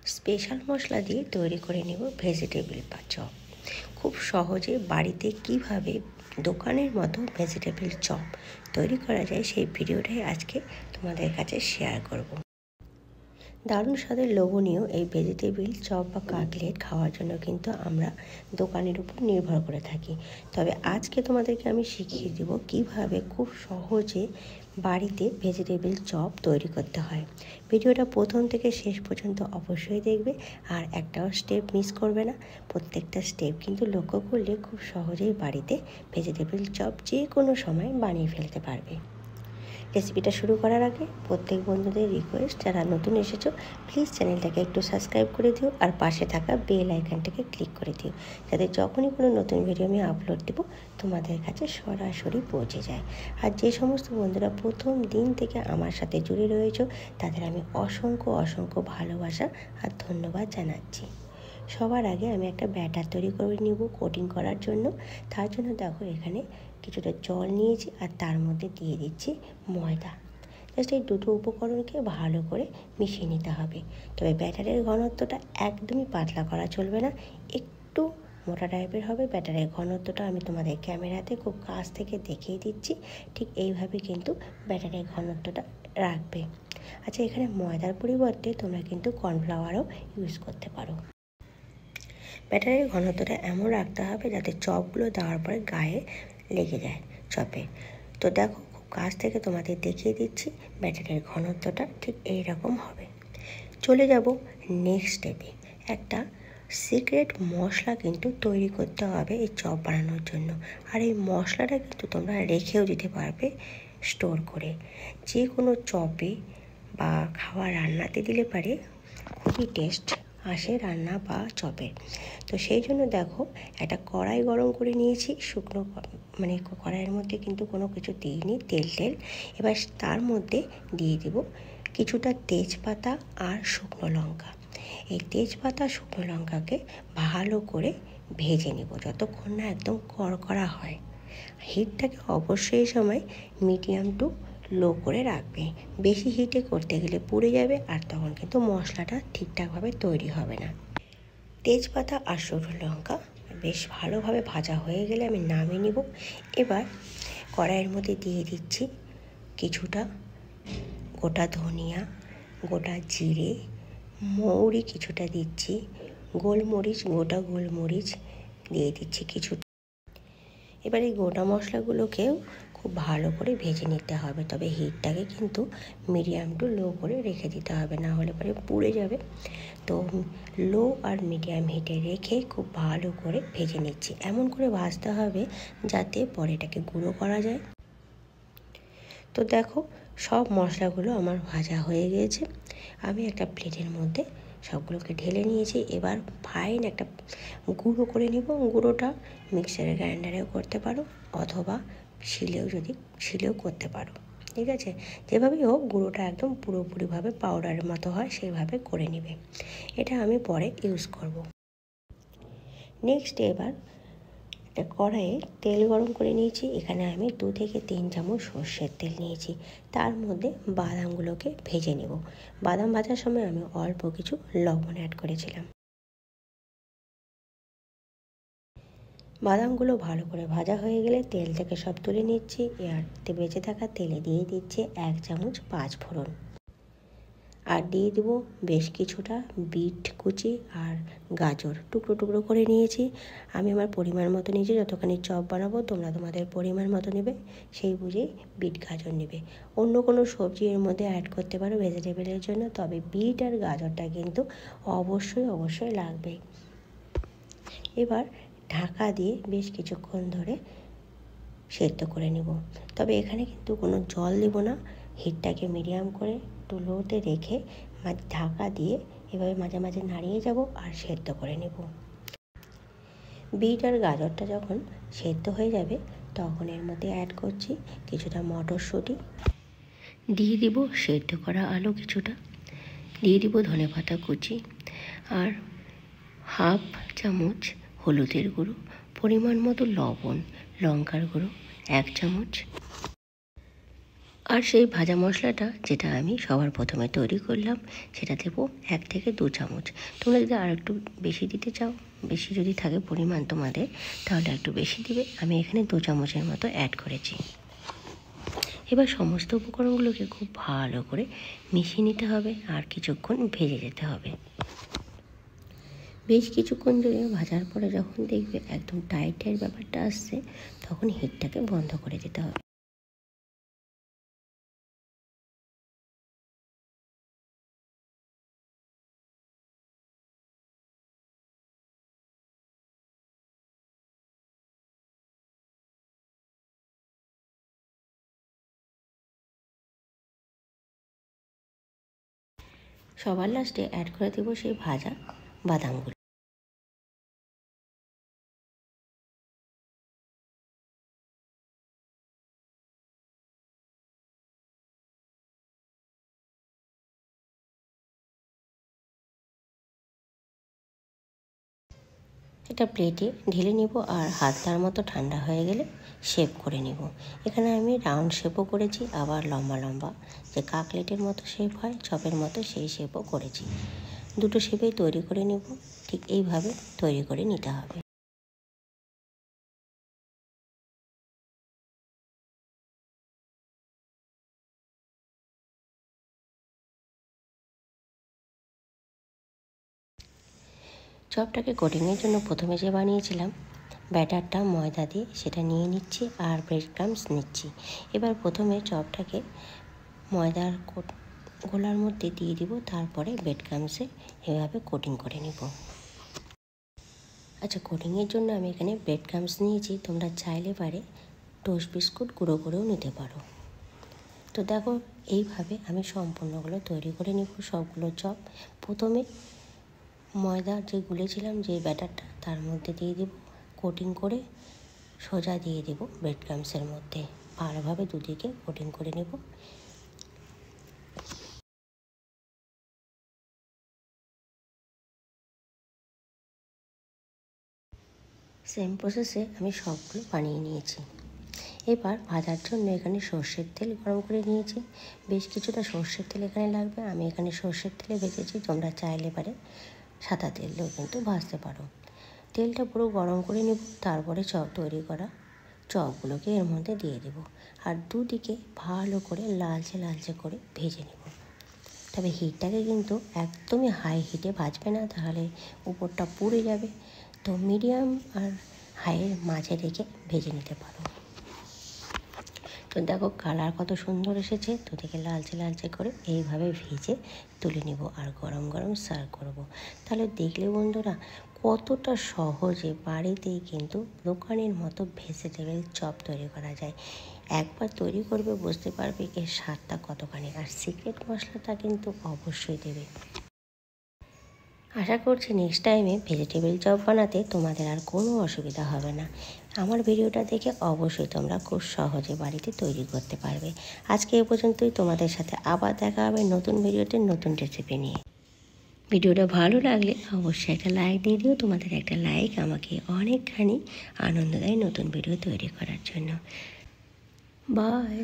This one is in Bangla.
স্পেশাল মশলা দিয়ে তৈরি করে নেব ভেজিটেবল চপ। খুব সহজে বাড়িতে কিভাবে দোকানের মতো ভেজিটেবল চপ তৈরি করা যায় সেই ভিডিওটাই আজকে তোমাদের কাছে শেয়ার করব। দারুণ স্বাদের লোভনীয় এই ভেজিটেবল চপ বা কাটলেট খাওয়ার জন্য কিন্তু আমরা দোকানের উপর নির্ভর করে থাকি। তবে আজকে তোমাদেরকে আমি শিখিয়ে দেব কিভাবে খুব সহজে বাড়িতে ভেজিটেবল চপ তৈরি করতে হয়। ভিডিওটা প্রথম থেকে শেষ পর্যন্ত অবশ্যই দেখবে, আর একটাও স্টেপ মিস করবে না। প্রত্যেকটা স্টেপ কিন্তু লক্ষ্য করলে খুব সহজেই বাড়িতে ভেজিটেবল চপ যে কোনো সময় বানিয়ে ফেলতে পারবে। রেসিপিটা শুরু করার আগে প্রত্যেক বন্ধুদের রিকোয়েস্ট, যারা নতুন এসেছো প্লিজ চ্যানেলটাকে একটু সাবস্ক্রাইব করে দিও আর পাশে থাকা বেল আইকনটাকে ক্লিক করে দিও, যাতে যখনই কোনো নতুন ভিডিও আমি আপলোড দেবো তোমাদের কাছে সরাসরি পৌঁছে যায়। আর যে সমস্ত বন্ধুরা প্রথম দিন থেকে আমার সাথে জুড়ে রয়েছো তাদের আমি অসংখ্য ভালোবাসা আর ধন্যবাদ জানাচ্ছি। সবার আগে আমি একটা ব্যাটার তৈরি করে নিব কোটিং করার জন্য। তার জন্য দেখো এখানে কিছুটা জল নিয়েছি আর তার মধ্যে দিয়ে দিচ্ছি ময়দা। জাস্ট এই দুটো উপকরণকে ভালো করে মিশিয়ে নিতে হবে। তবে ব্যাটারের ঘনত্বটা একদমই পাতলা করা চলবে না, একটু মোটা টাইপের হবে ব্যাটারের ঘনত্বটা। আমি তোমাদের ক্যামেরাতে খুব কাছ থেকে দেখিয়ে দিচ্ছি, ঠিক এইভাবে কিন্তু ব্যাটারের ঘনত্বটা রাখবে। আচ্ছা, এখানে ময়দার পরিবর্তে তোমরা কিন্তু কর্নফ্লাওয়ারও ইউজ করতে পারো। ব্যাটারের ঘনত্বটা এমন রাখতে হবে যাতে চপগুলো দেওয়ার পরে গায়ে লেগে যায় চপে। তো দেখো খুব কাছ থেকে তোমাদের দেখিয়ে দিচ্ছি, ব্যাটারের ঘনত্বটা ঠিক এই রকম হবে। চলে যাব নেক্সট স্টেপে। একটা সিক্রেট মশলা কিন্তু তৈরি করতে হবে এই চপ বানানোর জন্য। আর এই মশলাটা কিন্তু তোমরা রেখেও দিতে পারবে স্টোর করে। যে কোনো চপে বা খাওয়া রান্নাতে দিলে পারে খুবই টেস্ট আসে রান্না বা চপের। তো সেই জন্য দেখো একটা কড়াই গরম করে নিয়েছি, শুকনো মানে কড়াইয়ের মধ্যে কিন্তু কোনো কিছু দিইনি, তেল। এবার তার মধ্যে দিয়ে দেব কিছুটা তেজপাতা আর শুকনো লঙ্কা। এই তেজপাতা শুকনো লঙ্কাকে ভালো করে ভেজে নেব যতক্ষণ না একদম কড়কড়া হয়। হিটটাকে অবশ্যই সময় মিডিয়াম টু লো করে রাখবে। বেশি হিটে করতে গেলে পুড়ে যাবে আর তখন কিন্তু মশলাটা ঠিকঠাকভাবে তৈরি হবে না। তেজপাতা আর শুকনো লঙ্কা বেশ ভালোভাবে ভাজা হয়ে গেলে আমি নামিয়ে নিব। এবার কড়াইয়ের মধ্যে দিয়ে দিচ্ছি কিছুটা গোটা ধনিয়া, গোটা জিরে, মৌরি কিছুটা দিচ্ছি, গোটা গোলমরিচ দিয়ে দিচ্ছি কিছুটা। এবার এই গোটা মশলাগুলোকেও খুব ভালো করে ভেজে নিতে হবে, তবে হিটটাকে কিন্তু মিডিয়াম টু লো করে রেখে দিতে হবে, না হলে পরে পুড়ে যাবে। তো লো আর মিডিয়াম হিটে রেখে খুব ভালো করে ভেজে নিচ্ছি। এমন করে ভাজতে হবে যাতে পরে এটাকে গুঁড়ো করা যায়। তো দেখো সব মশলাগুলো আমার ভাজা হয়ে গিয়েছে। আমি একটা প্লেটের মধ্যে সবগুলোকে ঢেলে নিয়েছি। এবার ফাইন একটা গুঁড়ো করে নেব। গুঁড়োটা মিক্সারের গ্রাইন্ডারেও করতে পারো অথবা শিলেও করতে পারো, ঠিক আছে। যেভাবেই হোক গুঁড়োটা একদম পুরোপুরিভাবে পাউডারের মতো হয় সেইভাবে করে নেবে। এটা আমি পরে ইউজ করব। নেক্সট এবার একটা কড়াইয়ে তেল গরম করে নিয়েছি। এখানে আমি 2 থেকে 3 চামচ সর্ষের তেল নিয়েছি। তার মধ্যে বাদামগুলোকে ভেজে নেব। বাদাম ভাজার সময় আমি অল্প কিছু লবণ অ্যাড করেছিলাম। বাদামগুলো ভালো করে ভাজা হয়ে গেলে তেল থেকে সব তুলে নিচ্ছি। আর বেঁচে থাকা তেলে দিয়ে দিচ্ছি 1 চামচ 5 ফোড়ন, আর দিয়ে দেবো বেশ কিছুটা বিট কুচি আর গাজর টুকরো করে নিয়েছি। আমি আমার পরিমাণ মতো নিয়েছি, যতখানি চপ বানাবো তোমরা তোমাদের পরিমাণ মতো নেবে, সেই বুঝেই বিট গাজর নেবে। অন্য কোনো সবজি এর মধ্যে অ্যাড করতে পারো ভেজিটেবলের জন্য, তবে বিট আর গাজরটা কিন্তু অবশ্যই লাগবে। এবার ঢাকা দিয়ে বেশ কিছুক্ষণ ধরে সেদ্ধ করে নেব। তবে এখানে কিন্তু কোনো জল দেব না, হিটটাকে মিডিয়াম করে একটু লোতে রেখে ঢাকা দিয়ে এভাবে মাঝে নাড়িয়ে যাব আর সেদ্ধ করে নেব। বিট আর গাজরটা যখন সেদ্ধ হয়ে যাবে তখন এর মধ্যে অ্যাড করছি কিছুটা মটরশুঁটি, দিয়ে দিব সেদ্ধ করা আলু কিছুটা, দিয়ে দিব ধনেপাতা কুচি আর হাফ চামচ হলুদের গুঁড়ো, পরিমাণ মতো লবণ, লঙ্কার গুঁড়ো 1 চামচ, আর সেই ভাজা মশলাটা যেটা আমি সবার প্রথমে তৈরি করলাম সেটা দেবো 1 থেকে 2 চামচ। তোমরা যদি আর একটু বেশি দিতে চাও, বেশি যদি থাকে পরিমাণ তোমাদের, তাহলে একটু বেশি দিবে। আমি এখানে 2 চামচের মতো অ্যাড করেছি। এবার সমস্ত উপকরণগুলোকে খুব ভালো করে মিশিয়ে নিতে হবে আর কিছুক্ষণ ভেজে যেতে হবে। বেশ কিছুক্ষণ ধরে ভাজার পরে যখন দেখবে একদম টাইট টাইট ব্যাপারটা আসছে, তখন হিটটাকে বন্ধ করে দিতে হবে। সবার লাস্টে অ্যাড করে দেবো সেই ভাজা বাদামগুলো। এটা প্লেটে ঢেলে নিব আর হাতটার মতো ঠান্ডা হয়ে গেলে শেপ করে নিব। এখানে আমি রাউন্ড শেপও করেছি, আবার লম্বা লম্বা যে কাকলেটের মতো শেপ হয়, চপের মতো, সেই শেপও করেছি। দুটো শেপেই তৈরি করে নেব। ঠিক এইভাবে তৈরি করে নিতে হবে। চপটাকে কোটিংয়ের জন্য প্রথমে যে বানিয়েছিলাম ব্যাটারটা ময়দা দিয়ে, সেটা নিয়ে নিচ্ছি আর ব্রেড ক্রাম্বস নিচ্ছি। এবার প্রথমে চপটাকে ময়দার গোলার মধ্যে দিয়ে দিব, তারপরে ব্রেড ক্রাম্বসে এভাবে কোটিং করে নেব। আচ্ছা, কোটিংয়ের জন্য আমি এখানে ব্রেড ক্রাম্বস নিয়েছি। তোমরা চাইলে পারে টোস্ট বিস্কুট গুঁড়ো করেও নিতে পারো। তো দেখো, এইভাবে আমি সম্পূর্ণগুলো তৈরি করে নিব সবগুলো চপ। প্রথমে ময়দা যে গুলেছিলাম যে ব্যাটারটা, তার মধ্যে দিয়ে দেব, কোটিং করে সোজা দিয়ে দেব ব্রেড ক্রাম্বসের মধ্যে। ভালোভাবে দুদিকে কোটিং করে নেব। সেম প্রসেসে আমি সবগুলো বানিয়ে নিয়েছি। এবার ভাজার জন্য এখানে সর্ষের তেল গরম করে নিয়েছি। বেশ কিছুটা সর্ষের তেল এখানে লাগবে। আমি এখানে সর্ষের তেলে ভেজেছি, তোমরা চাইলে পারে সাদা তেল দিয়েও কিন্তু ভাজতে পারো। তেলটা পুরো গরম করে নেব, তারপরে চপ তৈরি করা চপগুলোকে এর মধ্যে দিয়ে দেব আর দুদিকে ভালো করে লালচে লালচে করে ভেজে নেব। তবে হিটটাকে কিন্তু একদমই হাই হিটে ভাজবে না, তাহলে উপরটা পুড়ে যাবে। তো মিডিয়াম আর হাইয়ের মাঝে রেখে ভেজে নিতে পারো। তো দেখো কালার কত সুন্দর এসেছে, দুদিকে লালচে লালচে করে এইভাবে ভেজে তুলে নিব আর গরম গরম সার্ভ করব। তাহলে দেখলে বন্ধুরা কতটা সহজে বাড়িতেই কিন্তু দোকানের মতো ভেজিটেবল চপ তৈরি করা যায়। একবার তৈরি করবে বুঝতে পারবে এর স্বাদটা কতখানি। আর সিক্রেট মশলাটা কিন্তু অবশ্যই দেবে। আশা করছি নেক্সট টাইমে ভেজিটেবল চপ বানাতে তোমাদের আর কোনো অসুবিধা হবে না। আমার ভিডিওটা দেখে অবশ্যই তোমরা খুব সহজে বাড়িতে তৈরি করতে পারবে। আজকে এ পর্যন্তই। তোমাদের সাথে আবার দেখা হবে নতুন ভিডিওতে নতুন রেসিপি নিয়ে। ভিডিওটা ভালো লাগলে অবশ্যই একটা লাইক দিয়ে দিও। তোমাদের একটা লাইক আমাকে অনেকখানি আনন্দ দেয় নতুন ভিডিও তৈরি করার জন্য। বাই।